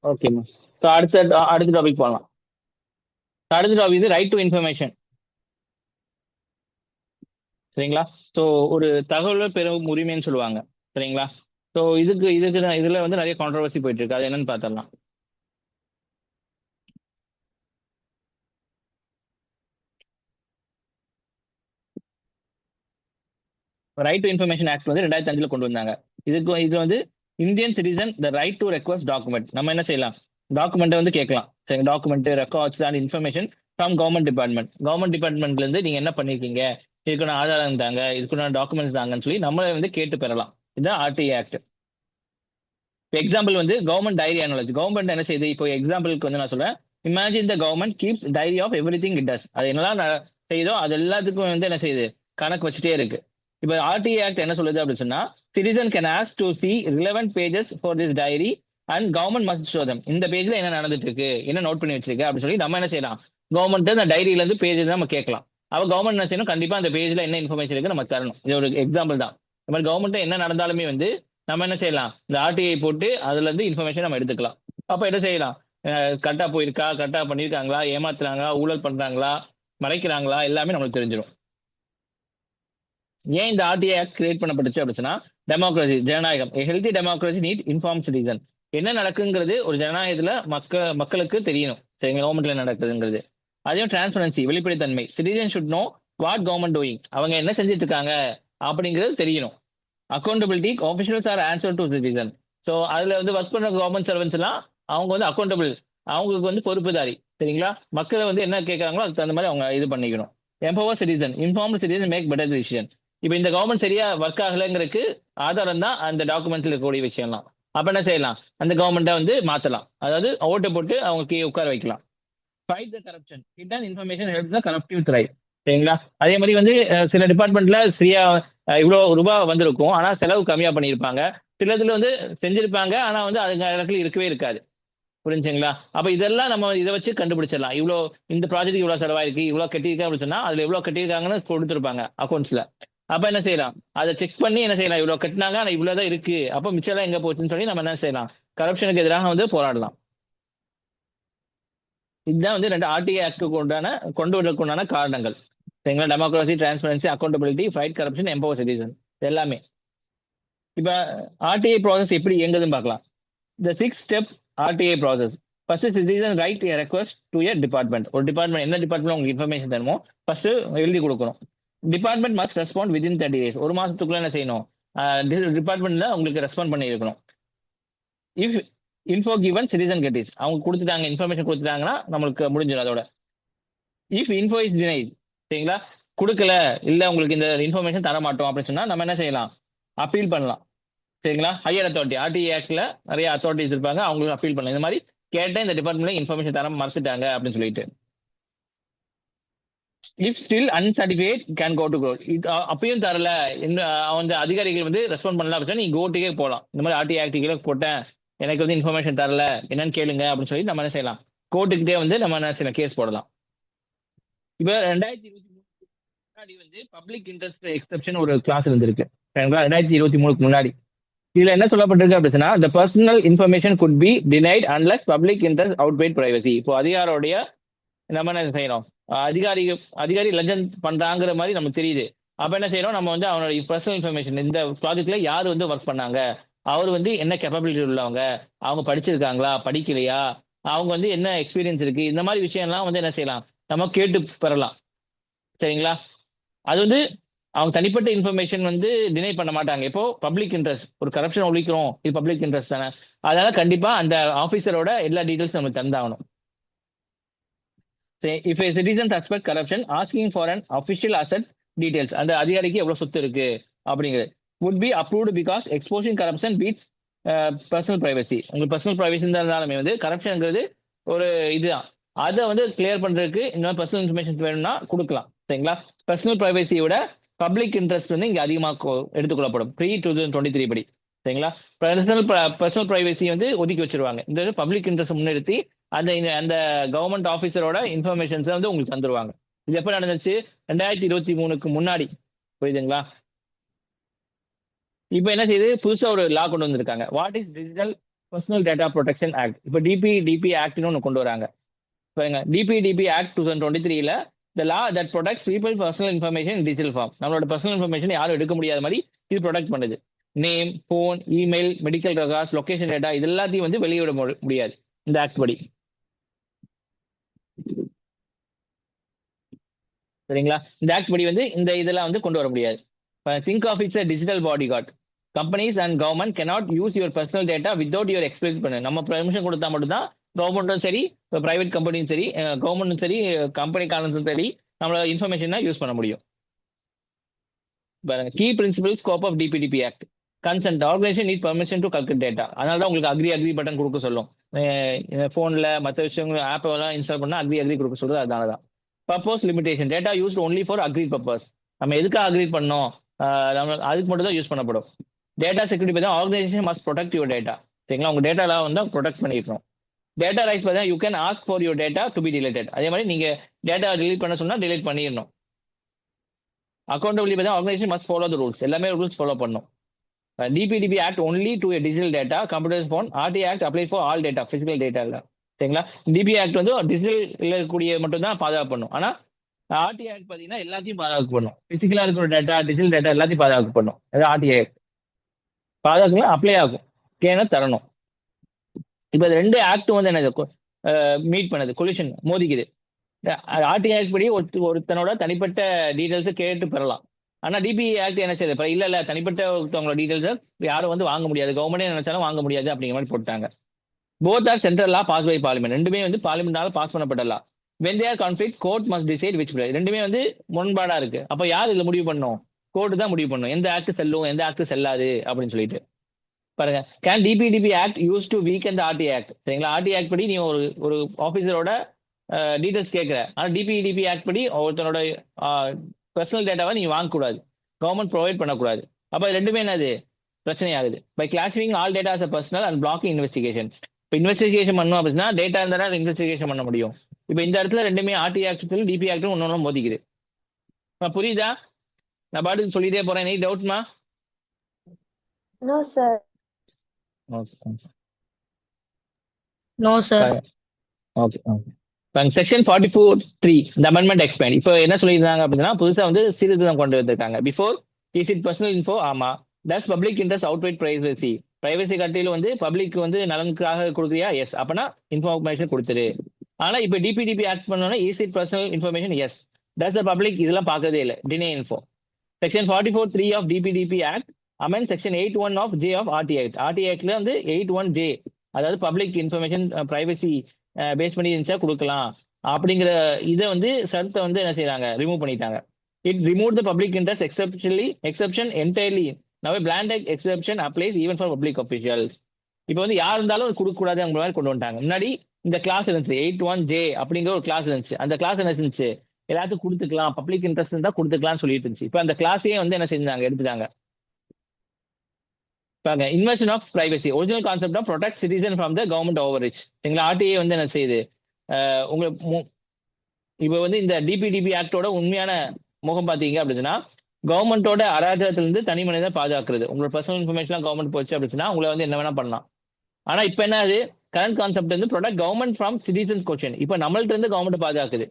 ஓகேம்மா. ஸோ அடுத்த டாபிக் போகலாம். அடுத்த டாபிக் வந்து ரைட் டு இன்ஃபர்மேஷன். சரிங்களா? ஸோ ஒரு தகவல் பெறும் உரிமைன்னு சொல்லுவாங்க. சரிங்களா? ஸோ இதுல வந்து நிறைய கான்ட்ரவர்சி போயிட்டு இருக்கு. அது என்னன்னு பார்த்தரலாம். ரைட் டு இன்ஃபர்மேஷன் ஆக்ட் வந்து 2005 கொண்டு வந்தாங்க. இது வந்து Indian citizen the right to request document. நம்ம என்ன செய்யலாம்? டாக்குமெண்ட்டை வந்து கேட்கலாம். சரி, document, records and information from government department. Government டிபார்ட்மெண்ட்ல இருந்து நீங்க என்ன பண்ணிருக்கீங்க, இதுக்கான ஆதாரம் தாங்க, இதுக்கான டாக்குமெண்ட்ஸ் தாங்கன்னு சொல்லி நம்மளை வந்து கேட்டு பெறலாம். இதுதான் ஆர்டிஐ ஆக்ட். எக்ஸாம்பிள் வந்து கவர்மெண்ட் டைரி அனாலஜி. கவர்மெண்ட் என்ன செய்யுது? இப்போ எக்ஸாம்பிளுக்கு வந்து நான் சொல்றேன். Imagine the government keeps diary of every thing it does. அது என்னெல்லாம் செய்யுதோ அது எல்லாத்துக்கும் வந்து என்ன செய்யுது? கணக்கு வச்சுட்டே இருக்கு. இப்போ ஆர்டிஐ ஆக்ட் என்ன சொல்லுது அப்படின்னு சொன்னா, citizen can ask to see relevant pages for this diary and government must show them. இந்த பேஜ்ல என்ன நடந்துட்டு இருக்கு, என்ன நோட் பண்ணி வச்சிருக்கு அப்படின்னு சொல்லி நம்ம என்ன செய்யலாம்? கவர்மெண்ட் அந்த டைரியில இருந்து பேஜ் நம்ம கேட்கலாம். அவ கவர்மெண்ட் என்ன செய்யணும்? கண்டிப்பா அந்த பேஜ்ல என்ன இன்ஃபர்மேஷன் இருக்கு நம்ம தரணும். இது ஒரு எக்ஸாம்பிள் தான். இந்த மாதிரி கவர்மெண்ட் என்ன நடந்தாலுமே வந்து நம்ம என்ன செய்யலாம்? இந்த ஆர்டிஐ போட்டு அதுல இருந்து இன்ஃபர்மேஷன் நம்ம எடுத்துக்கலாம். அப்ப என்ன செய்யலாம்? கரெக்டா போயிருக்கா, கரெக்டா பண்ணிருக்காங்களா, ஏமாத்துறாங்களா, ஊழல் பண்றாங்களா, மறைக்கிறாங்களா, எல்லாமே நம்மளுக்கு தெரிஞ்சிடும். ஏன் இந்த ஆர்டிஐ ஆக்ட் கிரியேட் பண்ணப்பட்டுச்சு அப்படின்னா, டெமோக்ரஸி, ஜனநாயகம். Healthy democracy need inform citizen. என்ன நடக்குங்கிறது ஒரு ஜனநாயகத்துல மக்களுக்கு தெரியணும். சரிங்க, கவர்மெண்ட்ல நடக்குதுங்கிறது. அதையும் டிரான்ஸ்பரன்சி, வெளிப்படைத்தன்மை. Citizen should know what government doing. அவங்க என்ன செஞ்சுட்டு இருக்காங்க அப்படிங்கிறது தெரியணும். Accountability, officials are answer to citizen. So அதுல வந்து ஒர்க் பண்ற கவர்மெண்ட் சர்வன்ஸ் எல்லாம் அவங்க வந்து அக்கௌண்டபிள், அவங்களுக்கு வந்து பொறுப்புதாரி. சரிங்களா? மக்களை வந்து என்ன கேட்கறாங்களோ அதுக்கு தகுந்த மாதிரி அவங்க இது பண்ணிக்கணும். Empower citizen, informed citizen make better decision. இப்போ இந்த கவர்மெண்ட் சரியா ஒர்க் ஆகலைங்கிறதுக்கு ஆதாரம் தான் அந்த டாக்குமெண்ட்ல இருக்கக்கூடிய விஷயம்லாம். அப்ப என்ன செய்யலாம்? அந்த கவர்மெண்ட்டை வந்து மாத்தலாம். அதாவது ஓட்டு போட்டு அவங்க உட்கார வைக்கலாம். Fight the corruption, hidden information help the corruptive thrive. சரிங்களா? அதே மாதிரி வந்து சில டிபார்ட்மெண்ட்ல சரியா இவ்வளவு ரூபாய் வந்திருக்கும், ஆனா செலவு கம்மியா பண்ணியிருப்பாங்க. சிலதுல வந்து செஞ்சிருப்பாங்க, ஆனா வந்து அது இடத்துல இருக்கவே இருக்காது. புரிஞ்சுங்களா? அப்ப இதெல்லாம் நம்ம இதை வச்சு கண்டுபிடிச்சிடலாம். இந்த ப்ராஜெக்ட் இவ்வளவு செலவாயிருக்கு, இவ்வளவு கட்டியிருக்கேன் அப்படின்னு சொன்னா அதுல எவ்வளவு கட்டியிருக்காங்கன்னு கொடுத்துருப்பாங்க அக்கௌண்ட்ஸ்ல. அப்ப என்ன செய்யலாம்? அதை செக் பண்ணி என்ன செய்யலாம்? இவ்வளவு கட்டினாங்க, ஆனா இவ்வளவுதான் இருக்கு, அப்ப மிச்சம் எல்லாம் எங்க போச்சுன்னு சொல்லி நம்ம என்ன செய்யலாம்? கரப்ஷனுக்கு எதிராக வந்து போராடலாம். இதுதான் வந்து ரெண்டு ஆர்டிஐ ஆக்டுக்கு கொண்டு வரதுக்குண்டான காரணங்கள். சரிங்களா? Democracy, transparency, accountability, fight corruption, empower citizen, எல்லாமே. இப்ப ஆர்டிஐ ப்ராசஸ் எப்படி இயங்குதுன்னு பார்க்கலாம். இந்த 6 step RTI process. First, citizen right a request to a department. ஒரு டிபார்ட்மெண்ட், என்ன டிபார்ட்மெண்ட் உங்களுக்கு இன்ஃபர்மேஷன் தருமோ ஃபர்ஸ்ட் எழுதி கொடுக்கணும். Department must respond within 30 days. ஒரு மாசத்துக்குள்ள என்ன செய்யணும்? டிபார்ட்மெண்ட்ல உங்களுக்கு ரெஸ்பாண்ட் பண்ணி இருக்கணும். If info given citizen get it. அவங்க கொடுத்துட்டாங்க, இன்ஃபர்மேஷன் கொடுத்துட்டாங்கன்னா நம்மளுக்கு முடிஞ்சிடும் அதோட. இஃப் இன்ஃபோ இஸ் டினைட், சரிங்களா, கொடுக்கல, இல்ல உங்களுக்கு இந்த இன்ஃபர்மேஷன் தர மாட்டோம் அப்படின்னு சொன்னா நம்ம என்ன செய்யலாம்? அப்பீல் பண்ணலாம். சரிங்களா? ஹையர் அத்தாரிட்டி, ஆர்டிஐ ஆக்ட்ல நிறைய அத்தாரிட்டிஸ் இருப்பாங்க, அவங்களுக்கு அப்பீல் பண்ணலாம். இந்த மாதிரி கேட்ட இந்த டிபார்ட்மெண்ட்ல இன்ஃபர்மேஷன் தர மறைச்சிட்டாங்க அப்படின்னு சொல்லிட்டு. If still unsatisfied can go to court. அப்பயும் தரல, அந்த அதிகாரிகள் வந்து ரெஸ்பாண்ட் பண்ணல அப்படின்னு நீ கோர்ட்டுக்கே போகலாம். இந்த மாதிரி ஆர்டிஐ ஆக்ட் போட்டேன், எனக்கு வந்து இன்ஃபர்மேஷன் தரல, என்னன்னு கேளுங்க அப்படின்னு சொல்லி நம்ம என்ன செய்யலாம்? கோர்ட்டுக்கிட்டே வந்து நம்ம என்ன செய்யலாம்? கேஸ் போடலாம். இப்ப 2023 முன்னாடி வந்து பப்ளிக் இன்ட்ரெஸ்ட் எக்ஸெப்ஷன் ஒரு கிளாஸ் இருந்திருக்கு. சரிங்களா? 2023 முன்னாடி இதுல என்ன சொல்லப்பட்டிருக்கு அப்படின்னா, the personal information could be denied unless public interest outweighed privacy. இப்போ அதிகாரோடைய நம்ம என்ன செய்யணும்? அதிகாரி அதிகாரி லஞ்சம் பண்றாங்கிற மாதிரி நமக்கு தெரியுது. அப்ப என்ன செய்யறோம்? நம்ம வந்து அவனோட பர்சனல் இன்ஃபர்மேஷன், இந்த ப்ராஜெக்ட்ல யார் வந்து ஒர்க் பண்ணாங்க, அவர் வந்து என்ன கேப்பபிலிட்டி உள்ளவங்க, அவங்க படிச்சிருக்காங்களா, படிக்கலையா, அவங்க வந்து என்ன எக்ஸ்பீரியன்ஸ் இருக்கு, இந்த மாதிரி விஷயம்லாம் வந்து என்ன செய்யலாம்? நம்ம கேட்டு பெறலாம். சரிங்களா? அது வந்து அவங்க தனிப்பட்ட இன்ஃபர்மேஷன் வந்து டினை பண்ண மாட்டாங்க. இப்போ பப்ளிக் இன்ட்ரெஸ்ட், ஒரு கரப்ஷன் ஒழிக்கிறோம், இது பப்ளிக் இன்ட்ரெஸ்ட் தானே, அதனால கண்டிப்பா அந்த ஆபீசரோட எல்லா டீடைல்ஸ் நம்ம தந்தாகணும். இஃப் a citizen suspect corruption, asking for an official asset details, அந்த அதிகாரிக்கு எவ்வளவு சொத்து இருக்கு அப்படிங்கிறது would be approved because exposing corruption beats personal privacy. உங்களுக்கு பர்சனல் பிரைவசி இருந்தாலுமே வந்து கரப்ஷன்ங்கிறது ஒரு இதுதான். அதை வந்து கிளியர் பண்றதுக்கு இந்த மாதிரி பர்சனல் இன்ஃபர்மேஷன் வேணும்னா கொடுக்கலாம். சரிங்களா? பர்சனல் பிரைவசியோட பப்ளிக் இன்ட்ரெஸ்ட் வந்து இங்க அதிகமாக எடுத்துக்கொள்ளப்படும் ப்ரீ 2023 படி. சரிங்களா? பர்சனல் பிரைவசி வந்து ஒதுக்கி வச்சிருவாங்க. இந்த பப்ளிக் இன்ட்ரெஸ்ட் முன்னிறுத்தி அந்த அந்த கவர்மெண்ட் ஆபீசரோட இன்ஃபர்மேஷன்ஸ் வந்து உங்களுக்கு தந்துருவாங்க. இது எப்ப நடந்துச்சு? 2023 முன்னாடி. புரியுதுங்களா? இப்ப என்ன செய்யுது? புதுசா ஒரு லா கொண்டு வந்திருக்காங்க. What is digital personal data protection act. இப்போ டிபி ஆக்ட்னு ஒன்று கொண்டு வராங்க. டிபி ஆக்ட் 2023ல the law that protects people personal information in digital form. நம்மளோட பர்சனல் இன்ஃபர்மேஷன் யாரும் எடுக்க முடியாத மாதிரி இது ப்ரொடெக்ட் பண்ணுது. Name, phone, email, medical records, location data இது எல்லாத்தையும் வந்து வெளியிட முடியாது இந்த ஆக்ட் படி. சரிங்களா? இந்த ஆக்ட் படி வந்து இந்த இதெல்லாம் வந்து கொண்டு வர முடியாது. Think of its digital bodyguard. Companies and government cannot use your personal data without your express பண்ணு. நம்ம பெர்மிஷன் கொடுத்தா மட்டும்தான் கவர்மெண்ட்டும் சரி, பிரைவேட் கம்பெனியும் சரி, கவர்மெண்ட்டும் சரி, கம்பெனிக்காரனும் சரி நம்மளோட இன்ஃபர்மேஷனை யூஸ் பண்ண முடியும். பாருங்க, key principle scope of DPDP Act. Consent organisation need permission to collect data. அதனால தான் உங்களுக்கு அக்ரி பட்டன் கொடுக்க சொல்லும். ஃபோனில் மற்ற விஷயங்கள் ஆப் எல்லாம் இன்ஸ்டால் பண்ணால் அக்ரி கொடுக்க சொல்றது அதனால தான். Purpose limitation. Data used only for agreed purpose. நம்ம எதுக்காக அக்ரி பண்ணோம், நம்ம அதுக்கு மட்டும் தான் யூஸ் பண்ணப்படும். டேட்டா செக்யூரிட்டி பார்த்தா organisation must protect your data. சரிங்களா? உங்க டேட்டாலாம் வந்து ப்ரொடெக்ட் பண்ணிருக்கணும். டேட்டா ரைட்ஸ் பார்த்தா you can ask for your data to be deleted. அதே மாதிரி நீங்க டேட்டா டிலீட் பண்ண சொன்னா டிலீட் பண்ணிடணும். அக்கௌண்டபிலிட்டி பார்த்தா organisation must follow the rules. எல்லாமே ரூல்ஸ் ஃபாலோ பண்ணும். DPDP Act only to digital data, computer phone. RTI Act apply for all data, physical data இல்லை. சரிங்களா? டிபி ஆக்ட் வந்து டிஜிட்டல் இருக்கக்கூடிய மட்டும் தான் பாதுகாப்பு பண்ணும். ஆனா ஆர்டி ஆக்ட் பார்த்தீங்கன்னா எல்லாத்தையும் பாதுகாப்பு பண்ணும். பிசிக்கலா இருக்கிற டேட்டா, டிஜிட்டல் டேட்டா எல்லாத்தையும் பாதுகாப்பு பண்ணும். அது ஆர்டி ஆக்ட் பாதுகாக்கலாம் அப்ளை ஆகும். கேன தரணும். இப்போ ரெண்டு ஆக்டும் வந்து என்னது மீட் பண்ணுது, கொலிஷன் மோதிக்குது. ஆர்டி ஆக்ட் படி ஒருத்தனோட தனிப்பட்ட டீடைல்ஸை கேட்டு பெறலாம். ஆனா டிபி ஆக்ட் என்ன செய்யுது, இல்ல தனிப்பட்ட ஒருத்தவங்களோட டீடைல்ஸை யாரும் வந்து வாங்க முடியாது, கவர்மெண்டே நினைச்சாலும் வாங்க முடியாது அப்படிங்கிற மாதிரி போட்டாங்க. Both are central law pass by parliament. ரெண்டுமே வந்து பார்லிமெண்டால பாஸ் பண்ணப்படலாம். when they are conflict court must decide which play. ரெண்டுமே வந்து முரண்பாடா இருக்கு. அப்ப யார் இதுல முடிவு பண்ணும்? கோர்ட் தான் முடிவு பண்ணும் எந்த ஆக்ட் செல்லும் எந்த ஆக்ட் செல்லாது அப்படின்னு சொல்லிட்டு. பாருங்க, can DPDP Act use to weaken the RTI Act. சரிங்களா? ஆர்டி ஆக்ட் படி நீ ஒரு ஆஃபீஸரோட டீடைல்ஸ் கேட்குற, ஆனால் டிபிடிபி ஆக்ட் படி ஒருத்தனோட பர்சனல் டேட்டாவை நீ வாங்கக்கூடாது, கவர்மெண்ட் ப்ரொவைட் பண்ணக்கூடாது. அப்போ ரெண்டுமே என்னது பிரச்சனை ஆகுது. By classifying all data as personal and blocking investigation. இப்போ இன்வெஸ்டிகேஷன் பண்ணணும் அப்படின்னா டேட்டா இருந்தால் இன்வெஸ்டிகேஷன் பண்ண முடியும். இப்போ இந்த இடத்துல ரெண்டுமே ஆர்டி ஆக்ட் டிபி ஆக்டும் ஒன்று மோதிக்குது. புரியுதா? நான் பாட்டுக்கு சொல்லிட்டே போறேன். எனி டவுட்மா? No, sir. No, sir. Okay. Section 44(3) இந்த அமெண்ட்மெண்ட் எக்ஸ்பேண்ட். இப்போ என்ன சொல்லியிருந்தாங்க அப்படின்னா புதுசா வந்து சீர்திருத்தம் கொண்டு வந்திருக்காங்க. Before is it personal info? ஆமா. டஸ் பப்ளிக் இன்ட்ரெஸ்ட் அவுட்வைட் பிரைவசி? பிரைவசி கட்டில வந்து பப்ளிக் வந்து நலனுக்காக கொடுக்குறியா? எஸ். அப்பனா இன்ஃபர்மேஷன் கொடுத்துரு. ஆனா இப்போ டிபிடிபி ஆக்ட் பண்ணோன்னா is it personal information? Yes. Does the public? இதெல்லாம் பார்க்கறதே இல்லை. Deny info. Section 44(3) of DPDP Act amend section 8(1) of J of RTI Act. RTI ஆக்ட்ல வந்து 8(1)J, அதாவது பப்ளிக் இன்ஃபர்மேஷன் பிரைவசி பேஸ் பண்ணி இருந்துச்சா கொடுக்கலாம் அப்படிங்கிற இதை வந்து சட்டத்தை வந்து என்ன செய்யறாங்க, ரிமூவ் பண்ணிட்டாங்க. It remove the public interest exception entirely. Now blanket exception applies even for public officials. இப்போ வந்து யார் இருந்தாலும் கொடுக்க கூடாது அந்த மாதிரி கொண்டு வந்துட்டாங்க. முன்னாடி இந்த கிளாஸ் இருந்துச்சு 8(1)J அப்படிங்கிற ஒரு கிளாஸ் இருந்துச்சு. அந்த கிளாஸ் என்ன இருந்துச்சு, எல்லாத்துக்கும் கொடுத்துக்கலாம், பப்ளிக் இன்ட்ரெஸ்ட் இருந்தா கொடுத்துக்கலாம்னு சொல்லிட்டு இருந்துச்சு. இப்போ அந்த கிளாஸே வந்து என்ன செஞ்சாங்க, எடுத்துட்டாங்க. Inversion of privacy. Original concept of protect citizen from the government overreach. எங்களை ஆர்டிஏ வந்து என்ன செய்யுது, உங்களுக்கு இப்போ வந்து இந்த டிபிடிபி ஆக்டோட உண்மையான முகம் பார்த்தீங்க அப்படின்னா கவர்மெண்டோட அராஜகத்திலிருந்து தனி மனிதனை பாதுகாக்கிறது. உங்களோட பர்சனல் இன்ஃபர்மேஷன் கவர்மெண்ட் போச்சு அப்படின்னா உங்களை வந்து என்ன வேணா பண்ணலாம். ஆனா இப்போ என்ன ஆகுது, கரண்ட் கான்செப்ட் வந்து protect government from citizens question. இப்போ நம்மள்ட்ட இருந்து கவர்மெண்ட் பாதுகாக்குது.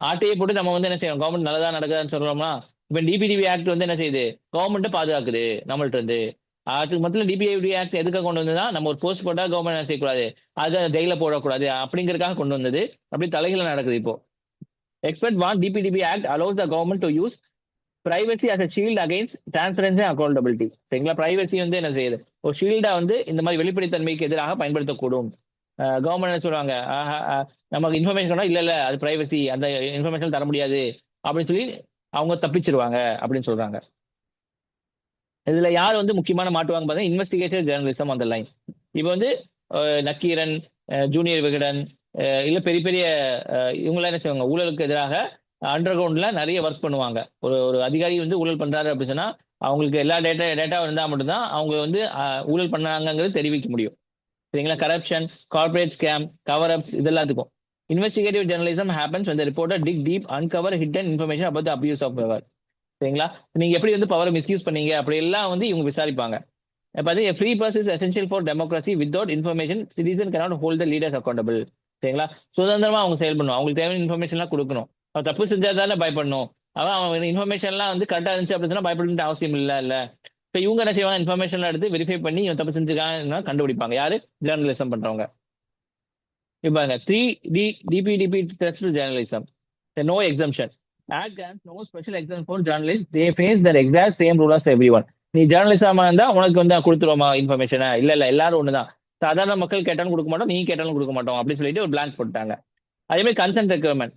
ஆர்டிஐ போட்டு நம்ம வந்து என்ன செய்யணும், கவர்மெண்ட் நல்லதா நடக்குதுன்னு சொல்றோம்னா இப்போ டிபிடிபி ஆக்ட் வந்து என்ன செய்யுது, கவர்மெண்ட்டை பாதுகாக்குது நம்மள்ட்ட இருந்து. அதுக்கு மொத்தம் டிபிஐடி ஆக்ட் எதுக்காக கொண்டு வந்ததுன்னா நம்ம ஒரு போஸ்ட் போட்டா கவர்மெண்ட் என்ன செய்யக்கூடாது, அதை ஜெயில போடக்கூடாது அப்படிங்கிறதுக்காக கொண்டு வந்தது. அப்படி தலைகளை நடக்குது. இப்போ expert warn DPDP Act allows the government to use privacy as a shield against transparency and accountability. சரிங்களா? பிரைவசி வந்து என்ன செய்யுது, ஒரு ஷீல்டா வந்து இந்த மாதிரி வெளிப்படைத்தன்மைக்கு எதிராக பயன்படுத்தக்கூடும். கவர்மெண்ட் என்ன சொல்லுவாங்க, நமக்கு இன்ஃபர்மேஷன் இல்ல அது பிரைவசி, அந்த இன்ஃபர்மேஷன் தர முடியாது அப்படின்னு சொல்லி அவங்க தப்பிச்சிருவாங்க அப்படின்னு சொல்றாங்க. இதுல யார் வந்து முக்கியமான மாட்டுவாங்க பார்த்தீங்கன்னா இன்வெஸ்டிகேட்டிவ் ஜேர்னலிசம் அந்த லைன். இப்போ வந்து நக்கீரன், ஜூனியர் விகடன், இல்ல பெரிய பெரிய இவங்களாம் என்ன செய்வாங்க, ஊழலுக்கு எதிராக அண்டர் கிரவுண்ட்ல நிறைய ஒர்க் பண்ணுவாங்க. ஒரு அதிகாரி வந்து ஊழல் பண்றாரு அப்படின்னு சொன்னா அவங்களுக்கு எல்லா டேட்டா இருந்தா மட்டும்தான் அவங்க வந்து ஊழல் பண்ணாங்கிறது தெரிவிக்க முடியும். சரிங்களா? Corruption, corporate scam, cover ups இது எல்லாத்துக்கும் investigative journalism happens when the reporter dig deep, uncover hidden information about the abuse of power. சரிங்களா? நீங்க எப்படி வந்து பவரை மிஸ்யூஸ் பண்ணீங்க அப்படி எல்லாம் வந்து இவங்க விசாரிப்பாங்க. பார்த்தீங்கன்னா free purse is essential for democracy. Without information citizen cannot hold the leaders accountable. சரிங்களா? சுதந்திரமா அவங்க செயல்படணும். அவங்களுக்கு தேவையான இன்ஃபர்மேஷன்லாம் கொடுக்கணும். அவன் தப்பு செஞ்சாதானே பயப்படணும். அவன் இன்ஃபர்மேஷன்லாம் வந்து கரெக்டாக இருந்துச்சு அப்படின்னு சொன்னா பயப்படணும்னு அவசியம் இல்ல. இப்போ இவங்க என்ன செய்வாங்க, இன்ஃபர்மேஷன்லாம் எடுத்து வெரிஃபை பண்ணி இவன் தப்பு செஞ்சிருக்காங்கன்னா கண்டுபிடிப்பாங்க. யாரு? ஜேர்னலிசம் பண்றவங்க. இப்போ பாருங்க, 3 DPDP threats to journalism. No exemption. Act grants no special exemption for journalists. They face the exact same rule as everyone. நீ ஜேர்னலிசமா இருந்தா உனக்கு வந்து கொடுத்துருவோமா இன்ஃபர்மேஷனை? இல்ல எல்லாரும் ஒண்ணுதான். சாதாரண மக்கள் கேட்டாலும் கொடுக்க மாட்டோம், நீ கேட்டாலும் கொடுக்க மாட்டோம் அப்படின்னு சொல்லிட்டு ஒரு பிளாங்க் போட்டாங்க. அதே மாதிரி consent requirement.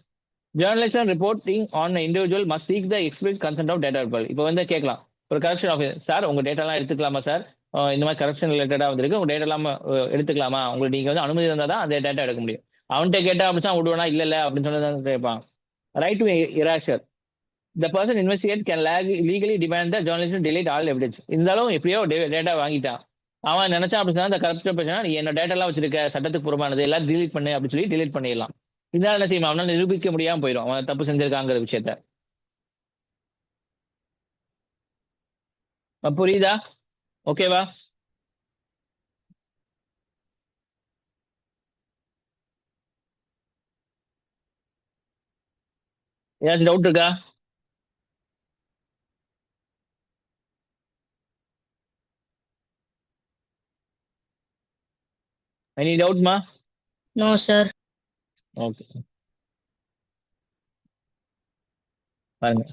Journalism reporting on individual must seek the explicit consent of data. இப்போ வந்து கேட்கலாம், ஒரு கரப்ஷன் ஆஃபீஸ், சார் உங்க டேட்டாலாம் எடுத்துக்கலாமா சார்? இந்த மாதிரி கரப்ஷன் ரிலேட்டடா வந்திருக்கு, உங்க டேட்டா எல்லாம் எடுத்துக்கலாமா? உங்களுக்கு நீங்க வந்து அனுமதி இருந்தா தான் அந்த டேட்டா எடுக்க முடியும். அவன்கிட்ட கேட்டா அப்படின்னா விடுவானா? இல்ல அப்படின்னு சொல்லி கேட்பான். Right to erasure. The person investigate can legally demand the journalist to delete all evidence. இருந்தாலும் எப்படியோ டேட்டா வாங்கிட்டான், அவன் நினைச்சான் அப்படின்னா அந்த கரப்ஷன் பிரச்சனை, நீ என்ன டேட்டா எல்லாம் வச்சிருக்க, சட்டத்துக்கு புறமானது, எல்லாம் டிலீட் பண்ணு அப்படின்னு சொல்லி டிலீட் பண்ணிடலாம். இதனால என்ன செய்யும், அவனால நிரூபிக்க முடியாம போயிடும் அவன் தப்பு செஞ்சிருக்காங்கிற விஷயத்த. புரியுதா? ஓகேவா? ஏதாச்சும் டவுட் இருக்கா? எனி டவுட்மா? No, sir. ஓகே, பாருங்க.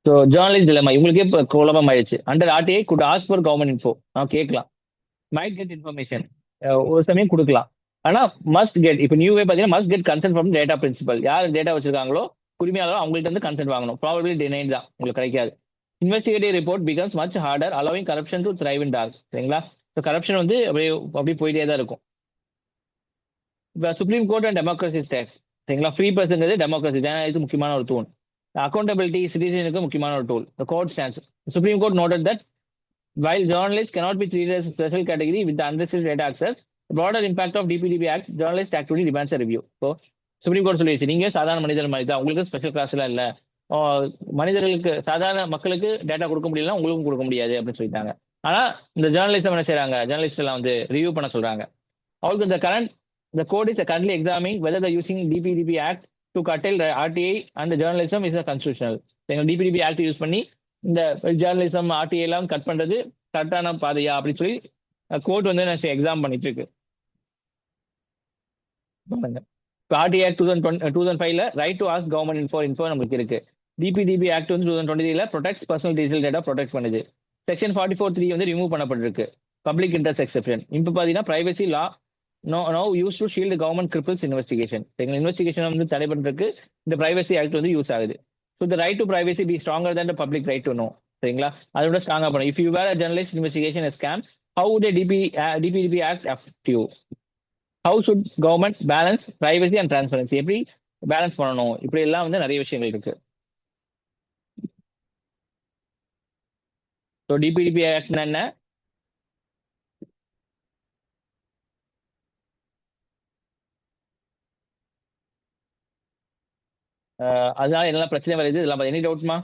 ஸோ ஜேர்னலிஸ்ட் dilemma இவங்களுக்கே இப்போ குழப்பம் ஆயிடுச்சு. Under RTI could ask for government info. கேட்கலாம், மைட் கெட் இன்ஃபர்மேஷன், ஒரு சமயம் கொடுக்கலாம். ஆனா மஸ்ட் கெட், இப்போ நியூவே பார்த்தீங்கன்னா must get consent from data principal. யார் டேட்டா வச்சிருக்காங்களோ உரிமையாளர், அவங்கள்ட்ட இருந்து கன்சென்ட் வாங்கணும். ப்ராபபிலி டினைட் தான், உங்களுக்கு கிடைக்காது. Investigative report becomes much harder, allowing corruption to thrive in dark. சரிங்களா? ஸோ கரப்ஷன் வந்து அப்படியே போயிட்டே தான் இருக்கும். இப்போ supreme court and democracy state. சரிங்களா? ஃப்ரீ பர்சன்றது டெமோக்ரஸி தான், இது முக்கியமான ஒரு தூண். அக்கௌண்டபிலிட்டி சிட்டிசனுக்கு முக்கியமான ஒரு tool. The court stands. The Supreme Court noted that while journalists cannot be treated as a special category with the unrestricted data access, the broader impact of DPDP Act, journalist activity demands a review. So, supreme court சொல்லிடுச்சு, நீங்க சாதாரண மனிதர் மாதிரி தான், உங்களுக்கு special class எல்லாம் இல்ல. மனிதர்களுக்கு, சாதாரண மக்களுக்கு டேட்டா கொடுக்க முடியல, உங்களுக்கும் கொடுக்க முடியாது அப்படின்னு சொல்லிட்டாங்க. ஆனா இந்த ஜேர்னலிஸ்ட் என்ன செய்றாங்க, ஜேர்னலிஸ்ட் எல்லாம் வந்து ரிவ்யூ பண்ண சொல்றாங்க. அவங்களுக்கு the court is currently examining whether the using DPDP Act to curtail the RTI and the journalism is a constitutional. எங்க DPDP Act யூஸ் பண்ணி இந்த ஜேர்னலிசம் RTI எல்லாம் கட் பண்றது கரெக்டான பாதையா அப்படின்னு சொல்லி கோர்ட் வந்து எக்ஸாம் பண்ணிட்டு இருக்கு. இப்போ RTI Act 2005ல right to ask government info நமக்கு இருக்கு. DPDP Act வந்து 2023ல protects personal detail data protect பண்ணுது. செக்ஷன் 44(3) வந்து ரிமூவ் பண்ணப்பட்டிருக்கு. Public interest exception. இப்போ பார்த்தீங்கன்னா privacy law now used to shield government cripples investigation. Investigation வந்து தடை பண்றதுக்கு இந்த பிரைவசி ஆக்ட் வந்து யூஸ் ஆகுது. So the right to privacy be stronger than the public right to know. சரிங்களா? அதோட ஸ்ட்ராங்கா பண்ணும். If you were a journalist, investigation a scam, how would a DPDP Act affect you? How should government balance privacy and transparency? எப்படி balance பண்ணணும்? இப்படி எல்லாம் வந்து நிறைய விஷயங்கள் இருக்கு. ஸோ DPDP Act என்ன? அதனால என்னெல்லாம் பிரச்சனை வருது, இதெல்லாம் எனி டவுட்மா?